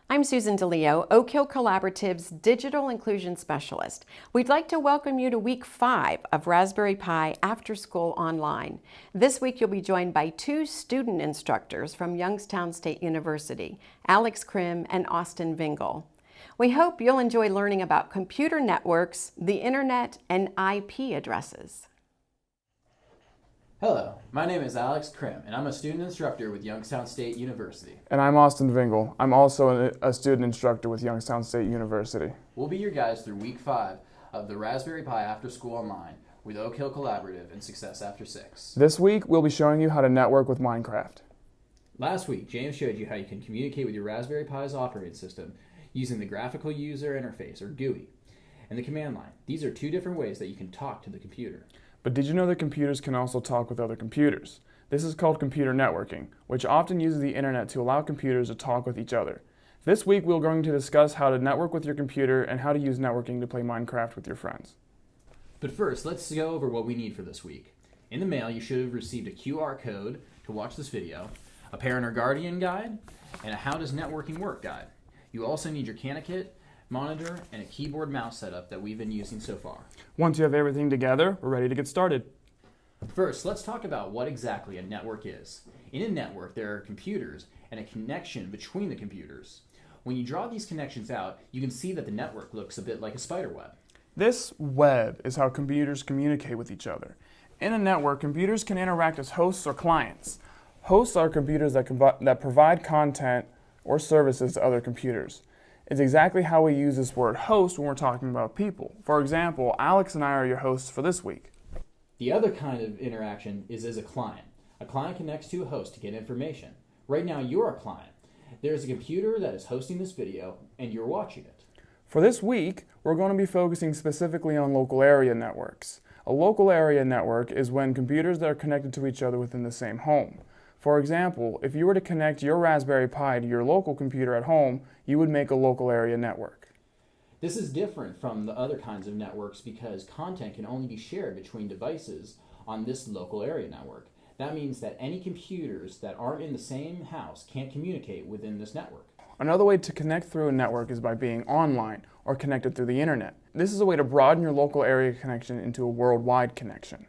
I'm Susan DeLeo, Oak Hill Collaborative's Digital Inclusion Specialist. We'd like to welcome you to week 5 of Raspberry Pi After School Online. This week you'll be joined by 2 student instructors from Youngstown State University, Alex Krim and Austin Vingle. We hope you'll enjoy learning about computer networks, the internet, and IP addresses. Hello, my name is Alex Krim, and I'm a student instructor with Youngstown State University. And I'm Austin Vingle. I'm also a student instructor with Youngstown State University. We'll be your guides through week 5 of the Raspberry Pi After School Online with Oak Hill Collaborative and Success After 6. This week, we'll be showing you how to network with Minecraft. Last week, James showed you how you can communicate with your Raspberry Pi's operating system using the Graphical User Interface, or GUI, and the command line. These are 2 different ways that you can talk to the computer. But did you know that computers can also talk with other computers? This is called computer networking, which often uses the internet to allow computers to talk with each other. This week, we're going to discuss how to network with your computer and how to use networking to play Minecraft with your friends. But first, let's go over what we need for this week. In the mail, you should have received a QR code to watch this video, a parent or guardian guide, and a How Does Networking Work guide. You also need your CanaKit, monitor, and a keyboard mouse setup that we've been using so far. Once you have everything together, we're ready to get started. First, let's talk about what exactly a network is. In a network, there are computers and a connection between the computers. When you draw these connections out, you can see that the network looks a bit like a spider web. This web is how computers communicate with each other. In a network, computers can interact as hosts or clients. Hosts are computers that provide content or services to other computers. It's exactly how we use this word host when we're talking about people. For example, Alex and I are your hosts for this week. The other kind of interaction is as a client. A client connects to a host to get information. Right now, you're a client. There's a computer that is hosting this video, and you're watching it. For this week, we're going to be focusing specifically on local area networks. A local area network is when computers that are connected to each other within the same home. For example, if you were to connect your Raspberry Pi to your local computer at home, you would make a local area network. This is different from the other kinds of networks because content can only be shared between devices on this local area network. That means that any computers that aren't in the same house can't communicate within this network. Another way to connect through a network is by being online or connected through the internet. This is a way to broaden your local area connection into a worldwide connection.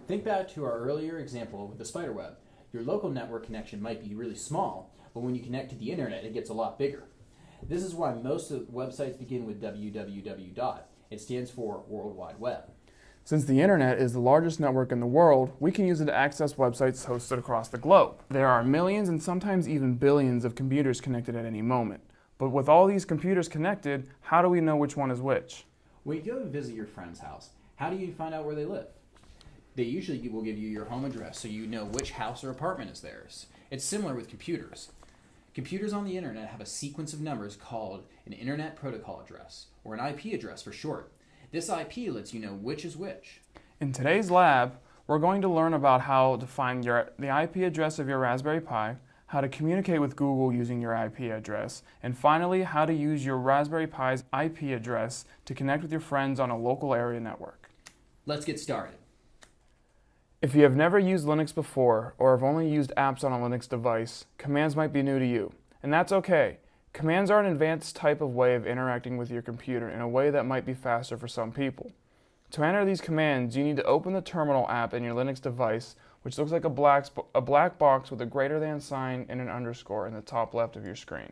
Think back to our earlier example with the spider web. Your local network connection might be really small, but when you connect to the internet, it gets a lot bigger. This is why most of the websites begin with www. It stands for World Wide Web. Since the internet is the largest network in the world, we can use it to access websites hosted across the globe. There are millions and sometimes even billions of computers connected at any moment. But with all these computers connected, how do we know which one is which? When you go to visit your friend's house, how do you find out where they live? They usually will give you your home address so you know which house or apartment is theirs. It's similar with computers. Computers on the internet have a sequence of numbers called an Internet Protocol address, or an IP address for short. This IP lets you know which is which. In today's lab, we're going to learn about how to find the IP address of your Raspberry Pi, how to communicate with Google using your IP address, and finally, how to use your Raspberry Pi's IP address to connect with your friends on a local area network. Let's get started. If you have never used Linux before, or have only used apps on a Linux device, commands might be new to you. And that's okay. Commands are an advanced type of way of interacting with your computer in a way that might be faster for some people. To enter these commands, you need to open the Terminal app in your Linux device, which looks like a black box with a greater than sign and an underscore in the top left of your screen.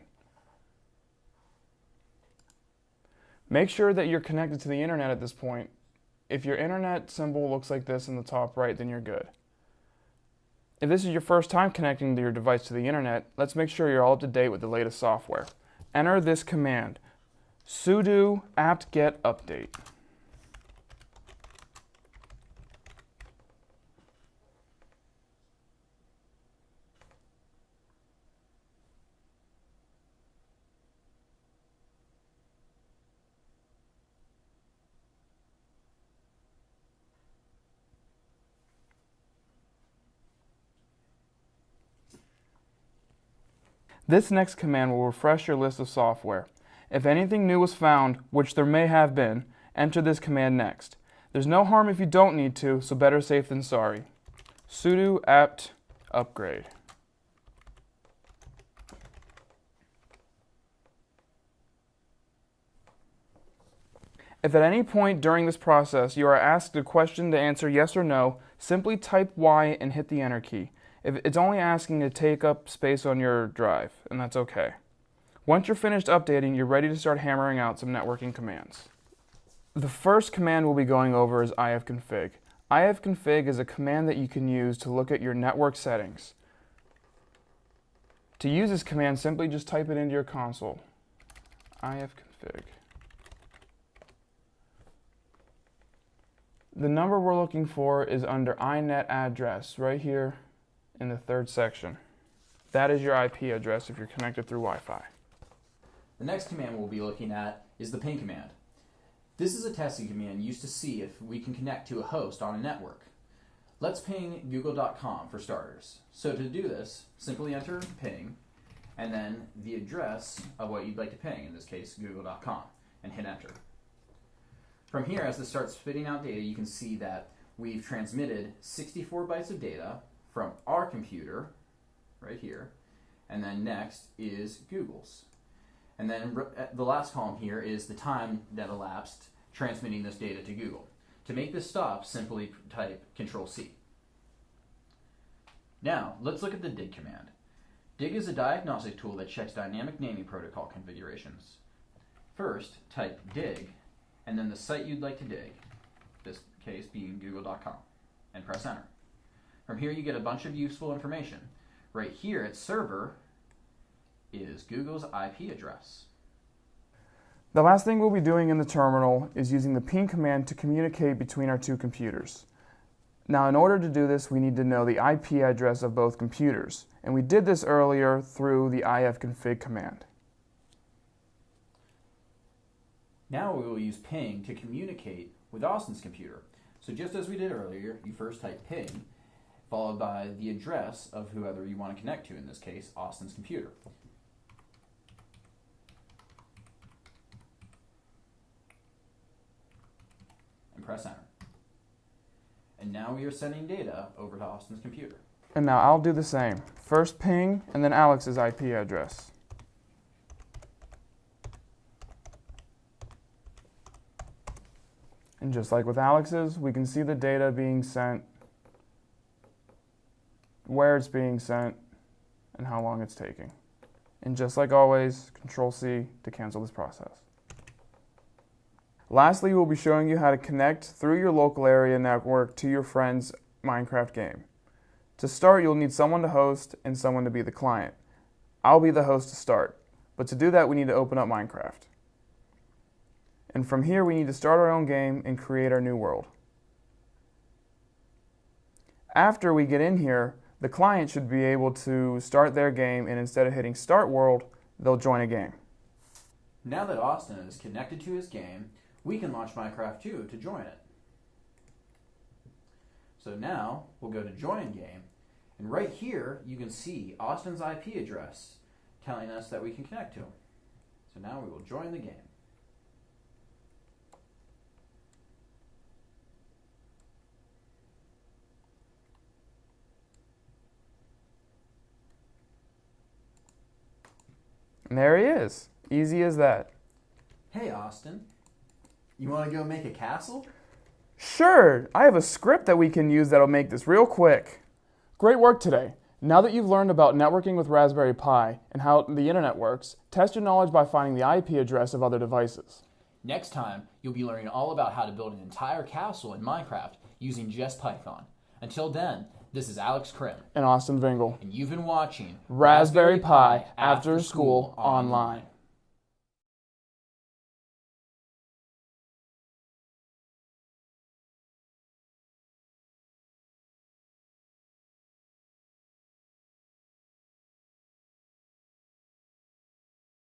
Make sure that you're connected to the internet at this point. If your internet symbol looks like this in the top right, then you're good. If this is your first time connecting your device to the internet, let's make sure you're all up to date with the latest software. Enter this command, sudo apt-get update. This next command will refresh your list of software. If anything new was found, which there may have been, enter this command next. There's no harm if you don't need to, so better safe than sorry. Sudo apt upgrade. If at any point during this process you are asked a question to answer yes or no, simply type Y and hit the enter key. If it's only asking to take up space on your drive, and that's okay. Once you're finished updating, you're ready to start hammering out some networking commands. The first command we'll be going over is ifconfig. ifconfig is a command that you can use to look at your network settings. To use this command, simply just type it into your console. ifconfig. The number we're looking for is under iNet address, right here in the third section. That is your IP address if you're connected through Wi-Fi. The next command we'll be looking at is the ping command. This is a testing command used to see if we can connect to a host on a network. Let's ping google.com for starters. So to do this, simply enter ping and then the address of what you'd like to ping, in this case google.com, and hit enter. From here, as this starts spitting out data, you can see that we've transmitted 64 bytes of data from our computer, right here, and then next is Google's. And then the last column here is the time that elapsed transmitting this data to Google. To make this stop, simply type Control-C. Now, let's look at the dig command. Dig is a diagnostic tool that checks dynamic naming protocol configurations. First, type dig, and then the site you'd like to dig, this case being google.com, and press enter. From here you get a bunch of useful information. Right here at server is Google's IP address. The last thing we'll be doing in the terminal is using the ping command to communicate between our two computers. Now, in order to do this, we need to know the IP address of both computers, and we did this earlier through the ifconfig command. Now we will use ping to communicate with Austin's computer. So just as we did earlier, you first type ping, followed by the address of whoever you want to connect to, in this case, Austin's computer. And press enter. And now we are sending data over to Austin's computer. And now I'll do the same. First ping, and then Alex's IP address. And just like with Alex's, we can see the data being sent, where it's being sent, and how long it's taking. And just like always, Control-C to cancel this process. Lastly, we'll be showing you how to connect through your local area network to your friend's Minecraft game. To start, you'll need someone to host and someone to be the client. I'll be the host to start, but to do that we need to open up Minecraft. And from here we need to start our own game and create our new world. After we get in here, the client should be able to start their game, and instead of hitting Start World, they'll join a game. Now that Austin is connected to his game, we can launch Minecraft 2 to join it. So now we'll go to Join Game, and right here you can see Austin's IP address telling us that we can connect to him. So now we will join the game. And there he is. Easy as that. Hey Austin, you want to go make a castle? Sure, I have a script that we can use that'll make this real quick. Great work today. Now that you've learned about networking with Raspberry Pi and how the internet works, test your knowledge by finding the IP address of other devices. Next time, you'll be learning all about how to build an entire castle in Minecraft using just Python. Until then, this is Alex Krim, And Austin Vingle. and you've been watching Raspberry Pi After School Online.